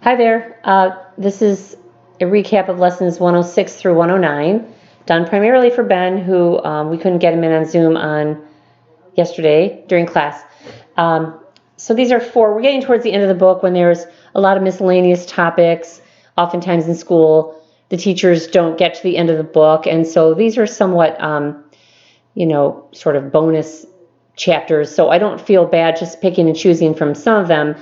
Hi there. This is a recap of lessons 106 through 109, done primarily for Ben, who we couldn't get him in on Zoom on yesterday during class. So these are we're getting towards the end of the book when there's a lot of miscellaneous topics. Oftentimes in school, the teachers don't get to the end of the book, and so these are somewhat, sort of bonus chapters. So I don't feel bad just picking and choosing from some of them.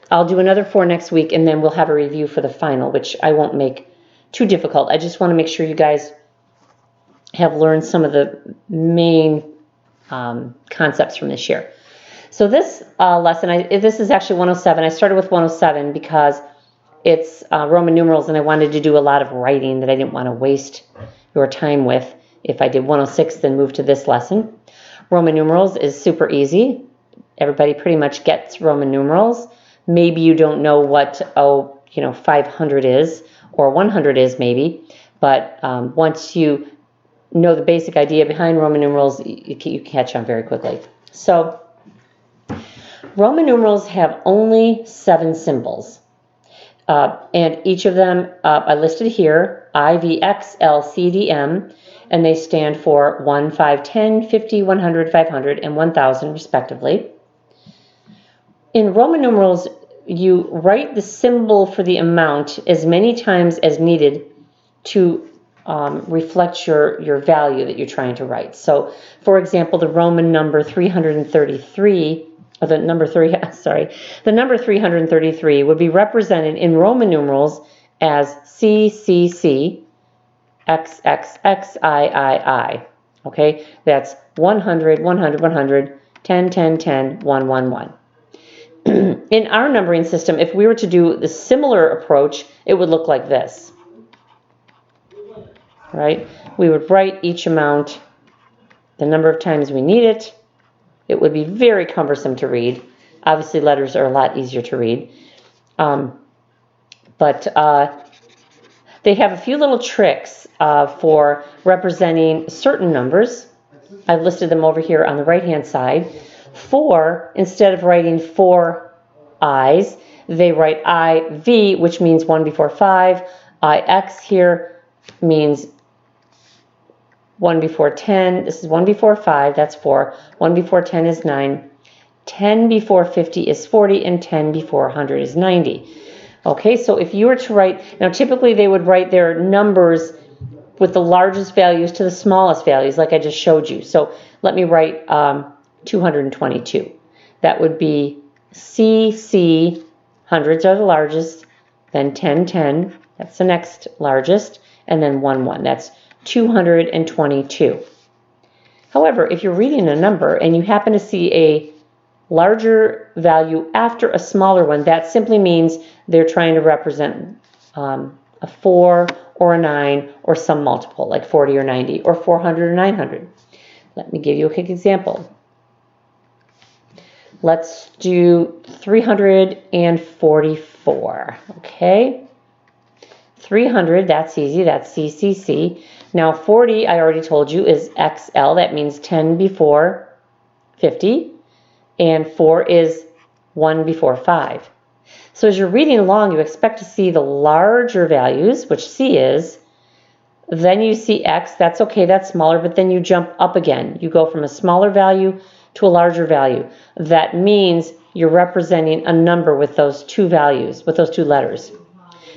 I'll do another 4 next week, and then we'll have a review for the final, which I won't make too difficult. I just want to make sure you guys have learned some of the main concepts from this year. So this lesson, this is actually 107. I started with 107 because it's Roman numerals, and I wanted to do a lot of writing that I didn't want to waste your time with. If I did 106, then move to this lesson. Roman numerals is super easy. Everybody pretty much gets Roman numerals. Maybe you don't know what 500 is or 100 is maybe, but once you know the basic idea behind Roman numerals, you catch on very quickly. So Roman numerals have only 7 symbols, and each of them I listed here: I, V, X, L, C, D, M, and they stand for 1, 5, 10, 50, 100, 500, and 1,000 respectively. In Roman numerals, you write the symbol for the amount as many times as needed to reflect your value that you're trying to write. So, for example, the Roman number 333, or the number 333 would be represented in Roman numerals as C, C, C, X, X, X, I. Okay, that's 100, 100, 100, 10, 10, 10, 1, 1, 1. In our numbering system, if we were to do the similar approach, it would look like this, right? We would write each amount the number of times we need it. It would be very cumbersome to read. Obviously, letters are a lot easier to read. But they have a few little tricks for representing certain numbers. I've listed them over here on the right-hand side. 4, instead of writing 4 I's, they write IV, which means 1 before 5. IX here means 1 before 10. This is 1 before 5, that's 4. 1 before 10 is 9. 10 before 50 is 40, and 10 before 100 is 90. Okay, so if you were to write, now typically they would write their numbers with the largest values to the smallest values, like I just showed you. So let me write 222. That would be C, hundreds are the largest, then 10, 10, that's the next largest, and then 1, 1, that's 222. However, if you're reading a number and you happen to see a larger value after a smaller one, that simply means they're trying to represent a 4 or a 9 or some multiple, like 40 or 90 or 400 or 900. Let me give you a quick example. Let's do 344, okay? 300, that's easy, that's CCC. Now 40, I already told you, is XL, that means 10 before 50, and 4 is 1 before 5. So as you're reading along, you expect to see the larger values, which C is, then you see X, that's okay, that's smaller, but then you jump up again. You go from a smaller value to a larger value. That means you're representing a number with those 2 values, with those 2 letters.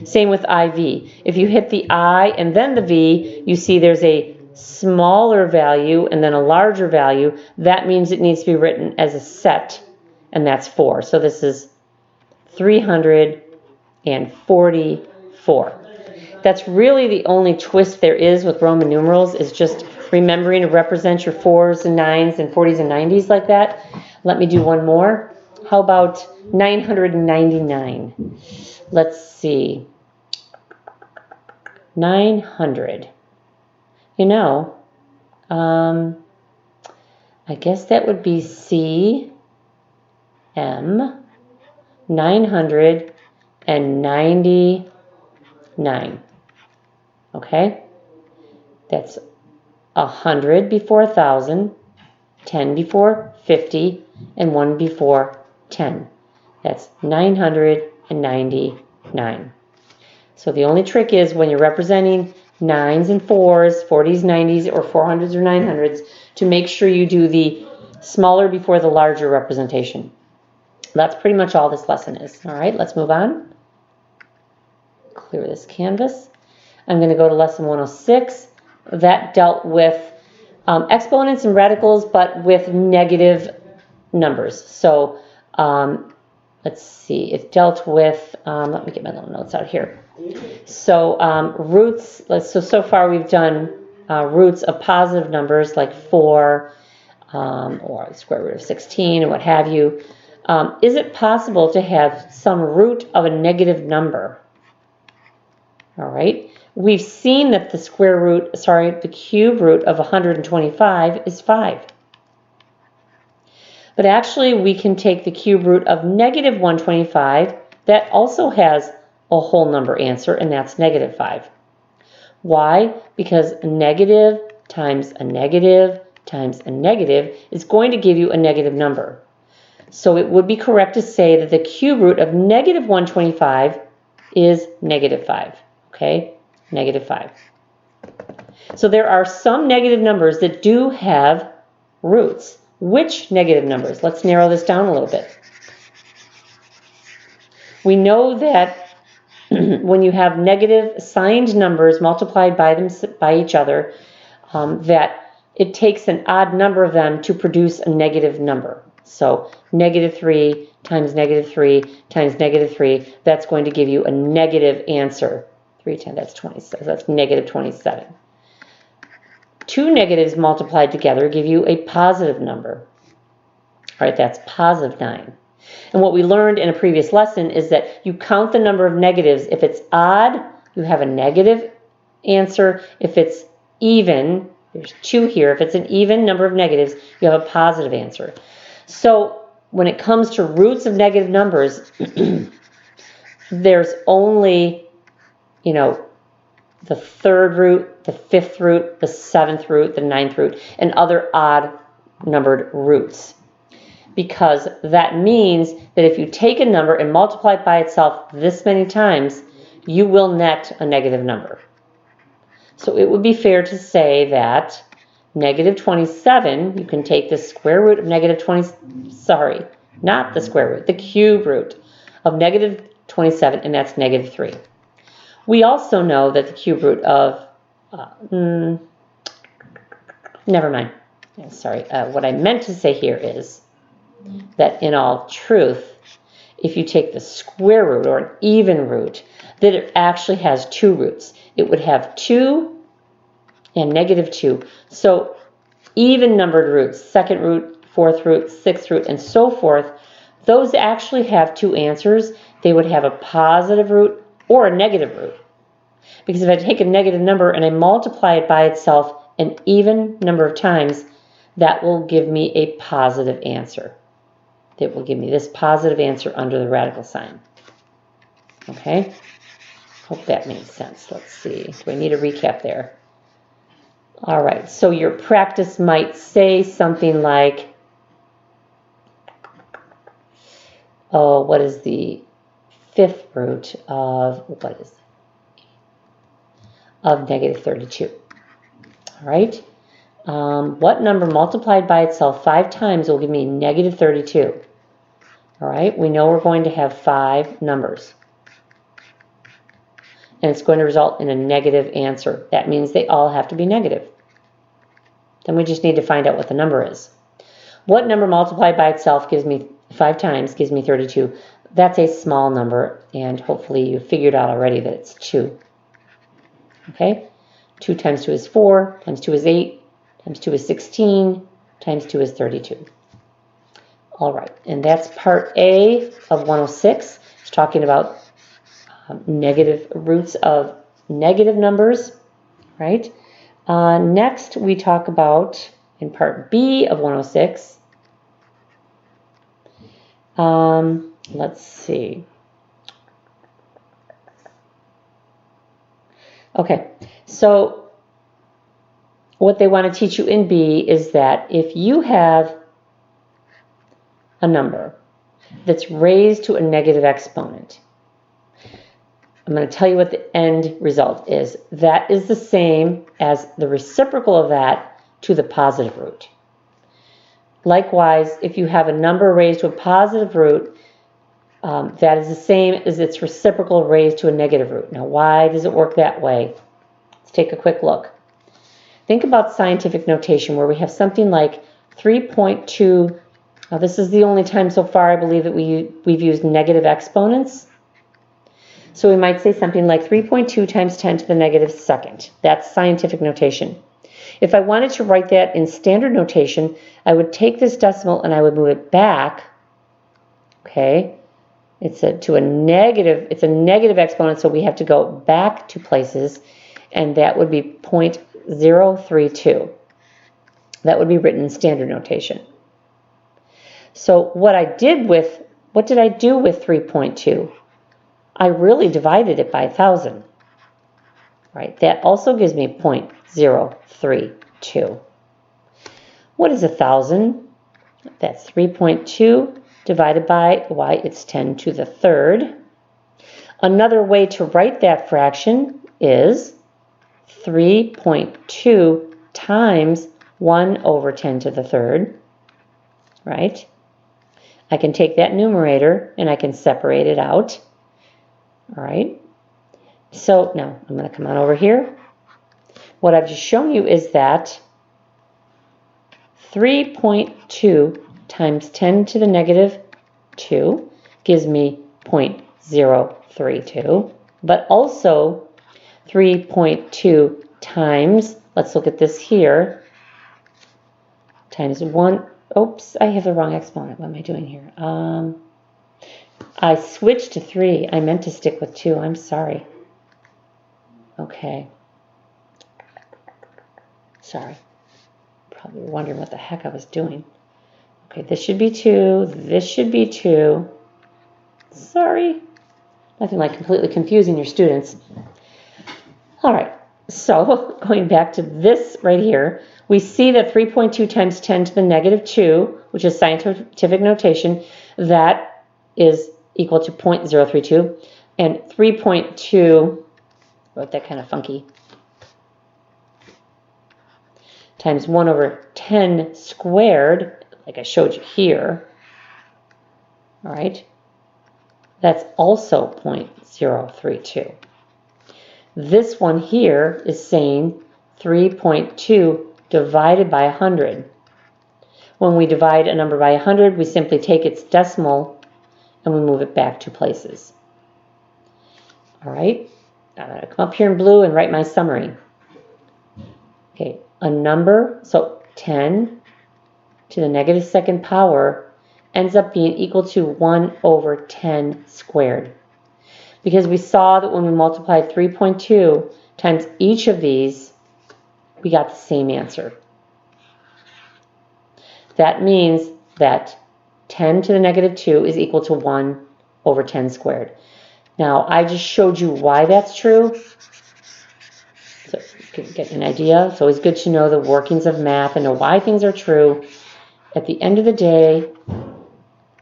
Same with IV. If you hit the I and then the V, you see there's a smaller value and then a larger value. That means it needs to be written as a set, and that's 4. So this is 344. That's really the only twist there is with Roman numerals, is just remembering to represent your 4s and 9s and 40s and 90s like that. Let me do one more. How about 999? Let's see. 900. I guess that would be C, M, 999. Okay? That's 100 before 1,000, 10 before 50, and 1 before 10. That's 999. 9. So the only trick is when you're representing 9s and 4s, 40s, 90s, or 400s or 900s, to make sure you do the smaller before the larger representation. That's pretty much all this lesson is. All right, let's move on. Clear this canvas. I'm going to go to lesson 106. That dealt with exponents and radicals, but with negative numbers. So let's see, it dealt with, let me get my little notes out here. So roots, so far we've done roots of positive numbers like 4 or the square root of 16 and what have you. Is it possible to have some root of a negative number? All right, we've seen that the the cube root of 125 is 5. But actually we can take the cube root of negative 125, that also has a whole number answer, and that's negative 5. Why? Because a negative times a negative times a negative is going to give you a negative number. So it would be correct to say that the cube root of negative 125 is negative 5. Okay, negative 5. So there are some negative numbers that do have roots. Which negative numbers? Let's narrow this down a little bit. We know that when you have negative signed numbers multiplied by each other, that it takes an odd number of them to produce a negative number. So negative 3 times negative 3 times negative 3, that's going to give you a negative answer. 3 times, that's 27. That's negative 27. 2 negatives multiplied together give you a positive number. All right, that's positive 9. And what we learned in a previous lesson is that you count the number of negatives. If it's odd, you have a negative answer. If it's even, there's 2 here. If it's an even number of negatives, you have a positive answer. So when it comes to roots of negative numbers, there's only, the 3rd root, the 5th root, the 7th root, the 9th root, and other odd numbered roots. Because that means that if you take a number and multiply it by itself this many times, you will net a negative number. So it would be fair to say that negative 27, you can take the square root of negative 20, sorry, not the square root, the cube root of negative 27, and that's negative 3. We also know that the cube root of, never mind, sorry, what I meant to say here is that in all truth, if you take the square root or an even root, that it actually has 2 roots. It would have 2 and negative 2. So even numbered roots, 2nd root, 4th root, 6th root, and so forth, those actually have 2 answers. They would have a positive root or a negative root. Because if I take a negative number and I multiply it by itself an even number of times, that will give me a positive answer. It will give me this positive answer under the radical sign. Okay? Hope that made sense. Let's see. Do I need a recap there? All right. So your practice might say something like, oh, what is the 5th root of, of negative 32? All right. What number multiplied by itself 5 times will give me negative 32? All right, we know we're going to have 5 numbers. And it's going to result in a negative answer. That means they all have to be negative. Then we just need to find out what the number is. What number multiplied by itself gives me 5 times, gives me 32? That's a small number, and hopefully you figured out already that it's 2. Okay? 2 times 2 is 4, times 2 is 8, times 2 is 16, times 2 is 32. All right, and that's part A of 106. It's talking about negative roots of negative numbers, right? Next, we talk about, in part B of 106, let's see. Okay, so what they want to teach you in B is that if you have a number that's raised to a negative exponent, I'm going to tell you what the end result is. That is the same as the reciprocal of that to the positive root. Likewise, if you have a number raised to a positive root, that is the same as its reciprocal raised to a negative root. Now, why does it work that way? Let's take a quick look. Think about scientific notation where we have something like 3.2. Now, this is the only time so far I believe that we've used negative exponents. So we might say something like 3.2 times 10 to the negative second. That's scientific notation. If I wanted to write that in standard notation, I would take this decimal and I would move it back. Okay, it's a negative exponent, so we have to go back 2 places, and that would be 0.032. That would be written in standard notation. So what did I do with 3.2? I really divided it by 1,000. Right? That also gives me 0.032. What is 1,000? That's 3.2 divided by, it's 10 to the third. Another way to write that fraction is 3.2 times 1 over 10 to the third, right? I can take that numerator and I can separate it out, all right? So now I'm going to come on over here. What I've just shown you is that 3.2 times 10 to the negative 2 gives me 0.032, but also 3.2 times, let's look at this here, times 1, oops, I have the wrong exponent. What am I doing here? I switched to 3. I meant to stick with 2. I'm sorry. Okay. Sorry. Probably wondering what the heck I was doing. Okay, this should be 2. This should be 2. Sorry. Nothing like completely confusing your students. All right. So going back to this right here, we see that 3.2 times 10 to the negative 2, which is scientific notation, that is equal to 0.032. And 3.2, wrote that kind of funky, times 1 over 10 squared, like I showed you here, all right, that's also 0.032. This one here is saying 3.2 divided by 100. When we divide a number by 100, we simply take its decimal and we move it back 2 places. All right, I'm going to come up here in blue and write my summary. Okay, a number, so 10 to the negative second power ends up being equal to 1 over 10 squared. Because we saw that when we multiplied 3.2 times each of these, we got the same answer. That means that 10 to the negative 2 is equal to 1 over 10 squared. Now, I just showed you why that's true. So you can get an idea. It's always good to know the workings of math and know why things are true. At the end of the day,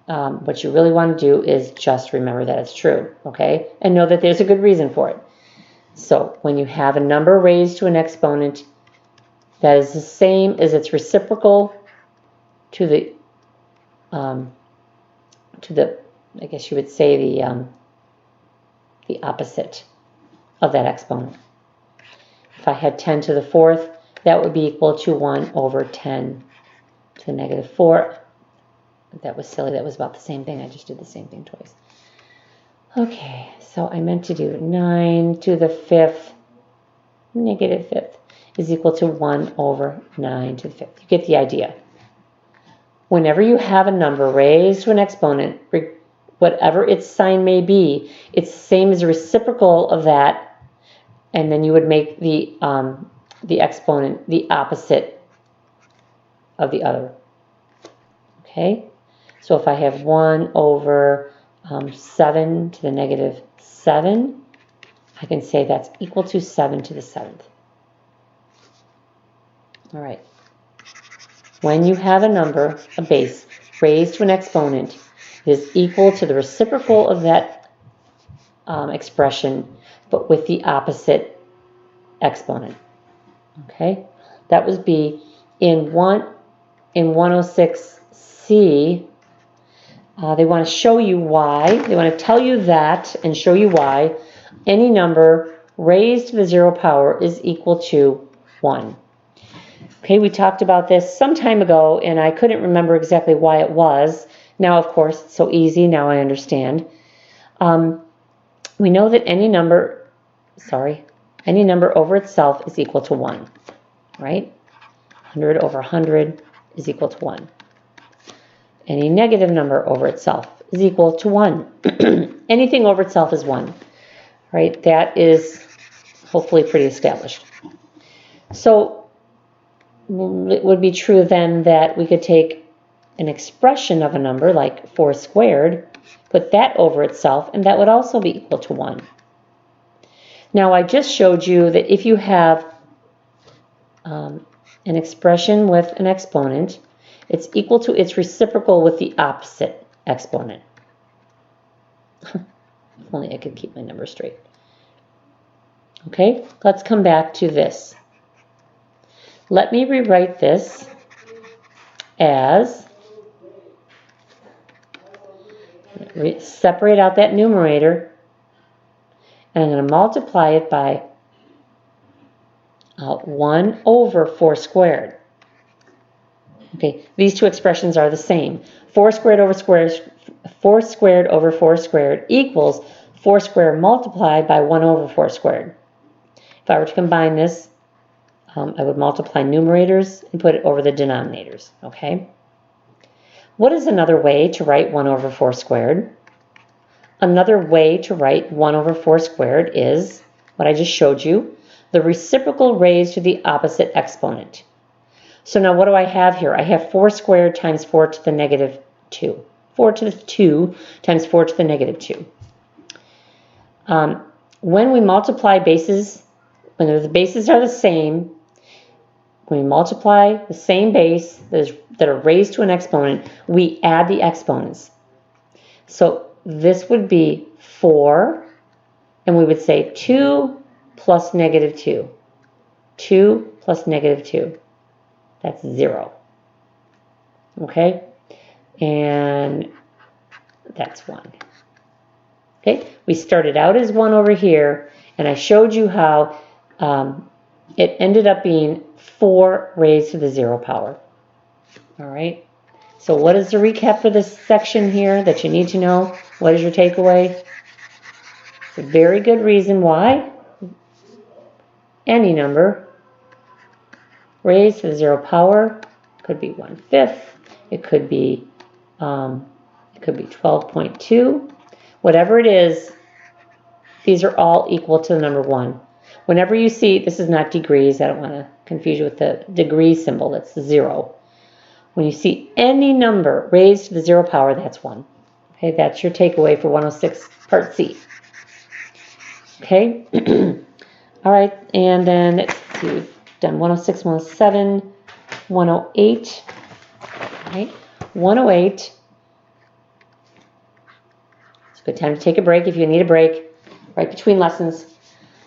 what you really want to do is just remember that it's true, okay? And know that there's a good reason for it. So when you have a number raised to an exponent that is the same as its reciprocal to the, I guess you would say the opposite of that exponent. If I had 10 to the fourth, that would be equal to 1 over 10 to the negative 4. That was silly. That was about the same thing. I just did the same thing twice. Okay, so I meant to do 9 to the 5th, negative 5th, is equal to 1 over 9 to the 5th. You get the idea. Whenever you have a number raised to an exponent, whatever its sign may be, it's the same as a reciprocal of that, and then you would make the exponent the opposite of the other. Okay? So if I have 1 over 7 to the negative 7, I can say that's equal to 7 to the 7th. All right. When you have a number, a base, raised to an exponent, it is equal to the reciprocal of that expression, but with the opposite exponent. Okay, that would be in 106C. They want to show you why. They want to tell you that and show you why any number raised to the 0 power is equal to 1. Okay, we talked about this some time ago, and I couldn't remember exactly why it was. Now, of course, it's so easy. Now I understand. We know that any number over itself is equal to 1, right? 100 over 100 is equal to 1. Any negative number over itself is equal to 1. Anything over itself is 1, right? That is hopefully pretty established. So it would be true then that we could take an expression of a number like 4 squared, put that over itself, and that would also be equal to 1. Now I just showed you that if you have an expression with an exponent, it's equal to its reciprocal with the opposite exponent. If only I could keep my numbers straight. Okay, let's come back to this. Let me rewrite this as, separate out that numerator, and I'm going to multiply it by 1 over 4 squared. Okay, these two expressions are the same. 4 squared over 4 squared equals 4 squared multiplied by 1 over 4 squared. If I were to combine this, I would multiply numerators and put it over the denominators, okay? What is another way to write 1 over 4 squared? Another way to write 1 over 4 squared is what I just showed you, the reciprocal raised to the opposite exponent. So now what do I have here? I have 4 squared times 4 to the negative 2. 4 to the 2 times 4 to the negative 2. When we multiply bases, when the bases are the same, when we multiply the same base that are raised to an exponent, we add the exponents. So this would be 4, and we would say 2 plus negative 2. 2 plus negative 2. That's 0. Okay? And that's 1. Okay? We started out as 1 over here, and I showed you how it ended up being 4 raised to the 0 power. All right? So what is the recap for this section here that you need to know? What is your takeaway? It's a very good reason why any number raised to the 0 power could be 1/5. It could be 12.2. Whatever it is, these are all equal to the number 1. Whenever you see, this is not degrees, I don't want to confuse you with the degree symbol, that's 0. When you see any number raised to the 0 power, that's 1. Okay, that's your takeaway for 106 Part C. Okay, all right, and then let's see, we've done 106, 107, 108. All right, 108. It's a good time to take a break if you need a break right between lessons.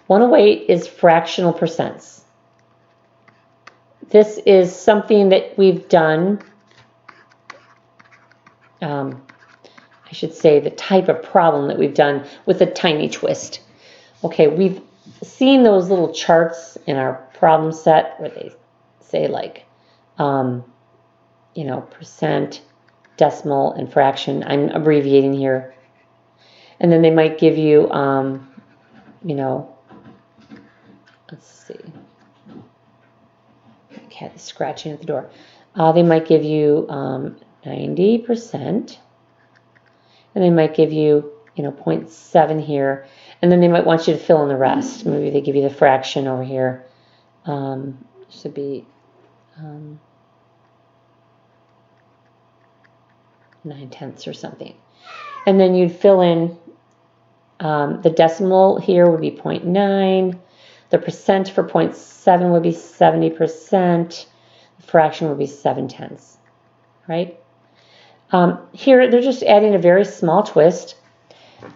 108 is fractional percents. This is something that we've done, I should say the type of problem that we've done with a tiny twist. Okay, we've seen those little charts in our problem set where they say like, percent, decimal, and fraction. I'm abbreviating here. And then they might give you, let's see. Cat is scratching at the door. They might give you 90%. And they might give you, 0.7 here. And then they might want you to fill in the rest. Maybe they give you the fraction over here. Should be 9/10 or something. And then you'd fill in the decimal here would be 0.9. The percent for 0.7 would be 70%. The fraction would be 7/10, right? Here, they're just adding a very small twist.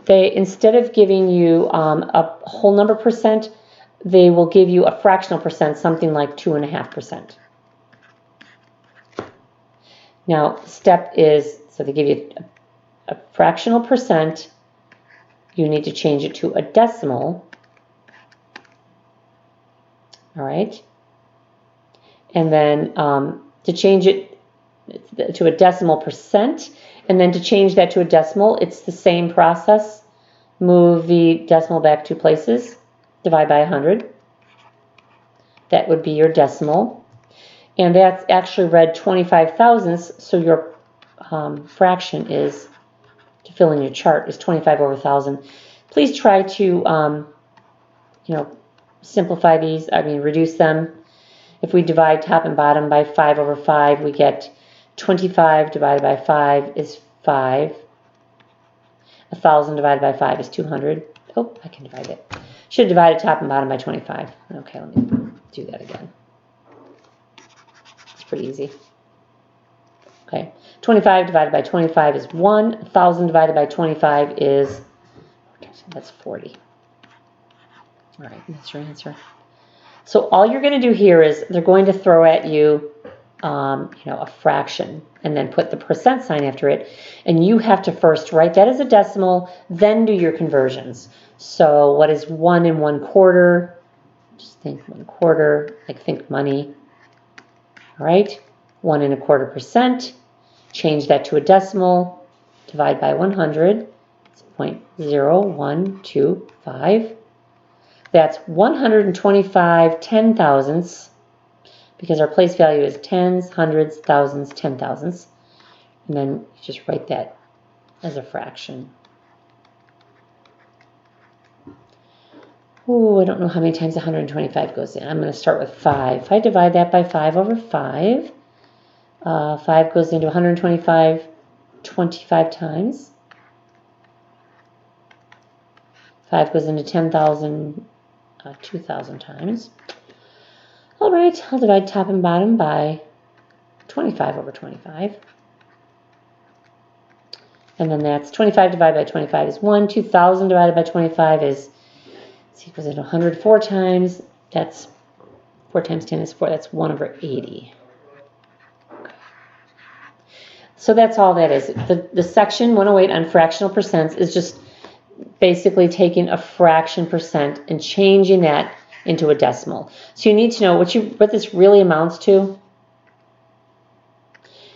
instead of giving you a whole number percent, they will give you a fractional percent, something like 2.5%. Now, step is, so they give you a fractional percent. You need to change it to a decimal. All right. And then to change it to a decimal percent, and then to change that to a decimal, it's the same process. Move the decimal back 2 places, divide by 100. That would be your decimal. And that's actually read 25 thousandths, so your fraction is, to fill in your chart, is 25 over 1,000. Please try to, simplify these, reduce them. If we divide top and bottom by 5 over 5, we get 25 divided by 5 is 5. 1,000 divided by 5 is 200. Oh, I can divide it. Should have divided top and bottom by 25. Okay, let me do that again. It's pretty easy. Okay, 25 divided by 25 is 1. 1,000 divided by 25 is, that's 40. All right, that's your answer. So all you're going to do here is they're going to throw at you, a fraction, and then put the percent sign after it. And you have to first write that as a decimal, then do your conversions. So what is 1 1/4? Just think 1/4, like think money. All right, 1 1/4%. Change that to a decimal. Divide by 100. It's 0.0125. That's 125 10,000ths, because our place value is tens, hundreds, thousands, 10,000ths. And then you just write that as a fraction. Oh, I don't know how many times 125 goes in. I'm going to start with 5. If I divide that by 5 over 5, 5 goes into 125 25 times. 5 goes into 10,000 2,000 times. All right, I'll divide top and bottom by 25 over 25. And then that's 25 divided by 25 is 1. 2,000 divided by 25 is, equals into 104 times. That's 4 times 10 is 4. That's 1 over 80. Okay. So that's all that is. The section 108 on fractional percents is just basically taking a fraction percent and changing that into a decimal. So you need to know what this really amounts to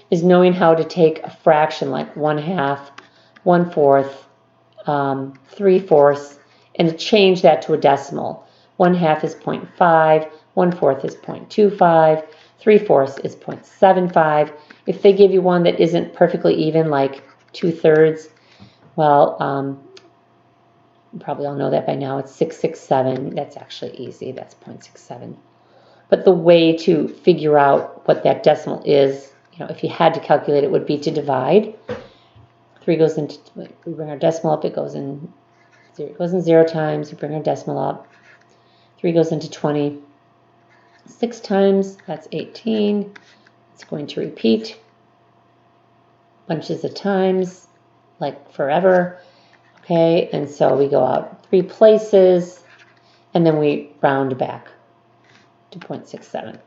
is knowing how to take a fraction like 1/2, 1/4, 3/4, and to change that to a decimal. 1/2 is 0.5, 1/4 is 0.25, 3/4 is 0.75. If they give you one that isn't perfectly even, like 2/3, well, you probably all know that by now. It's 667. That's actually easy. That's 0.67. But the way to figure out what that decimal is, if you had to calculate it, would be to divide. 3 goes into, we bring our decimal up, it goes in 0 times. We bring our decimal up. 3 goes into 20 6 times. That's 18. It's going to repeat bunches of times, like forever. Okay, and so we go out 3 places, and then we round back to 0.67.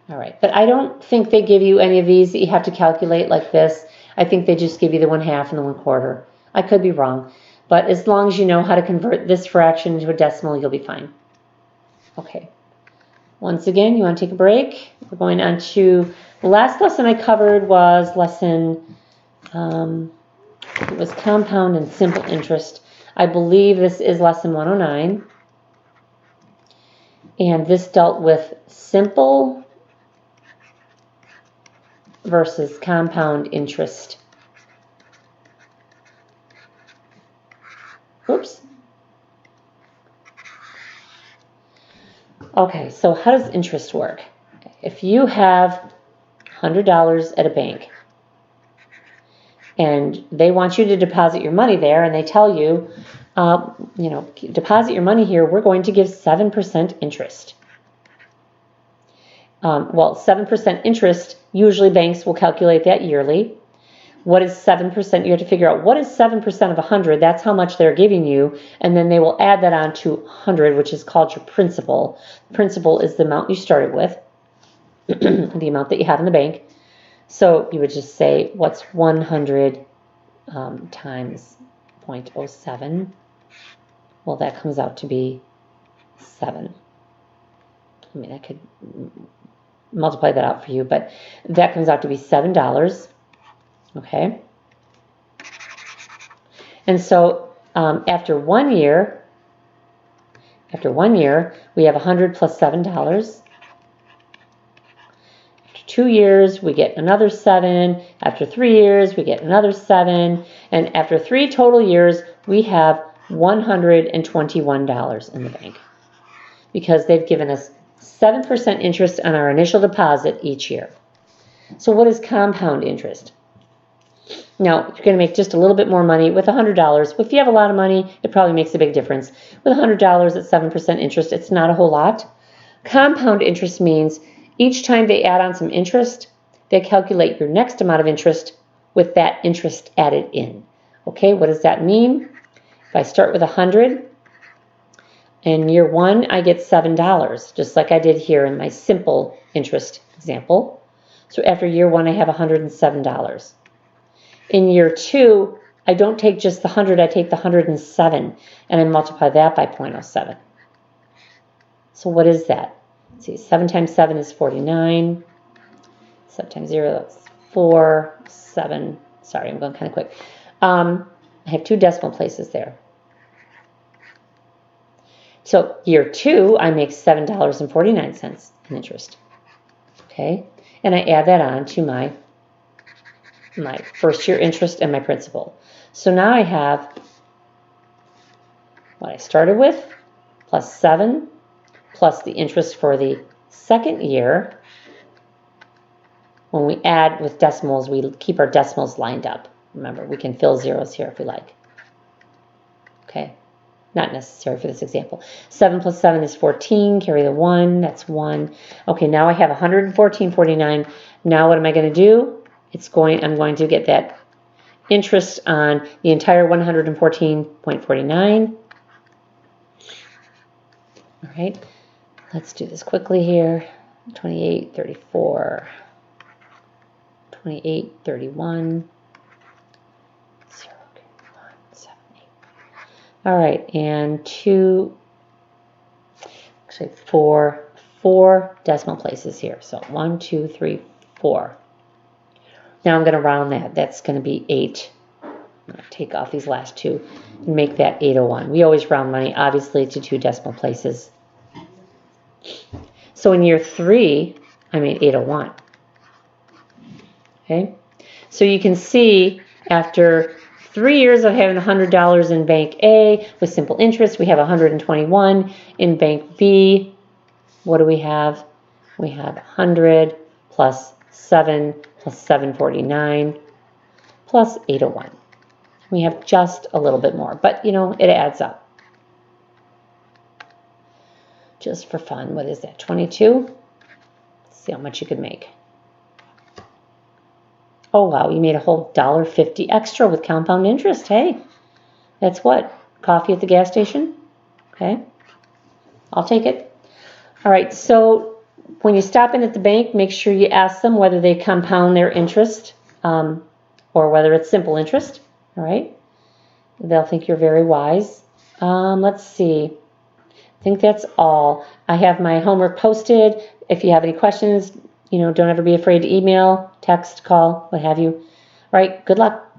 All right, but I don't think they give you any of these that you have to calculate like this. I think they just give you the 1/2 and the 1/4. I could be wrong, but as long as you know how to convert this fraction into a decimal, you'll be fine. Okay, once again, you want to take a break. We're going on to the last lesson I covered was lesson, it was compound and simple interest. I believe this is lesson 109. And this dealt with simple versus compound interest. Oops. Okay, so how does interest work? If you have $100 at a bank, and they want you to deposit your money there, and they tell you, deposit your money here, we're going to give 7% interest. 7% interest, usually banks will calculate that yearly. What is 7%? You have to figure out what is 7% of 100. That's how much they're giving you. And then they will add that on to 100, which is called your principal. Principal is the amount you started with, the amount that you have in the bank. So you would just say, what's 100 times 0.07? Well, that comes out to be 7. I mean, I could multiply that out for you, but that comes out to be $7. Okay. And so after 1 year, we have 100 plus $7. 2 years, we get another 7. After 3 years, we get another 7. And after 3 total years, we have $121 in the bank because they've given us 7% interest on our initial deposit each year. So what is compound interest? Now, you're going to make just a little bit more money with $100. If you have a lot of money, it probably makes a big difference. With $100 at 7% interest, it's not a whole lot. Compound interest means each time they add on some interest, they calculate your next amount of interest with that interest added in. Okay, what does that mean? If I start with 100, in year 1, I get $7, just like I did here in my simple interest example. So after year 1, I have $107. In year 2, I don't take just the 100, I take the 107, and I multiply that by 0.07. So what is that? Let's see, 7 times 7 is 49. 7 times 0, that's 4, 7. Sorry, I'm going kind of quick. I have 2 decimal places there. So year 2, I make $7.49 in interest. Okay, and I add that on to my first year interest and my principal. So now I have what I started with plus 7 plus the interest for the second year. When we add with decimals, we keep our decimals lined up. Remember, we can fill zeros here if we like. Okay, not necessary for this example. 7 plus 7 is 14. Carry the 1. That's 1. Okay, now I have 114.49. Now what am I going to do? I'm going to get that interest on the entire 114.49. All right, let's do this quickly here. 28, 34, 28, 31, 0, 1, 7, 8. All right, and 4 decimal places here. So 1, 2, 3, 4. Now I'm going to round that. That's going to be 8. I'm going to take off these last 2 and make that 801. We always round money, obviously, to 2 decimal places. So in year 3, I made 801. Okay? So you can see after 3 years of having $100 in Bank A with simple interest, we have 121 in Bank B. What do we have? We have 100 plus 7 plus 749 plus 801. We have just a little bit more, but you know, it adds up. Just for fun, what is that, 22? Let's see how much you could make. Oh wow, you made a whole $1.50 extra with compound interest. Hey, that's what? Coffee at the gas station? Okay, I'll take it. All right, so when you stop in at the bank, make sure you ask them whether they compound their interest or whether it's simple interest. All right, they'll think you're very wise. Let's see. I think that's all. I have my homework posted. If you have any questions, don't ever be afraid to email, text, call, what have you. All right, good luck.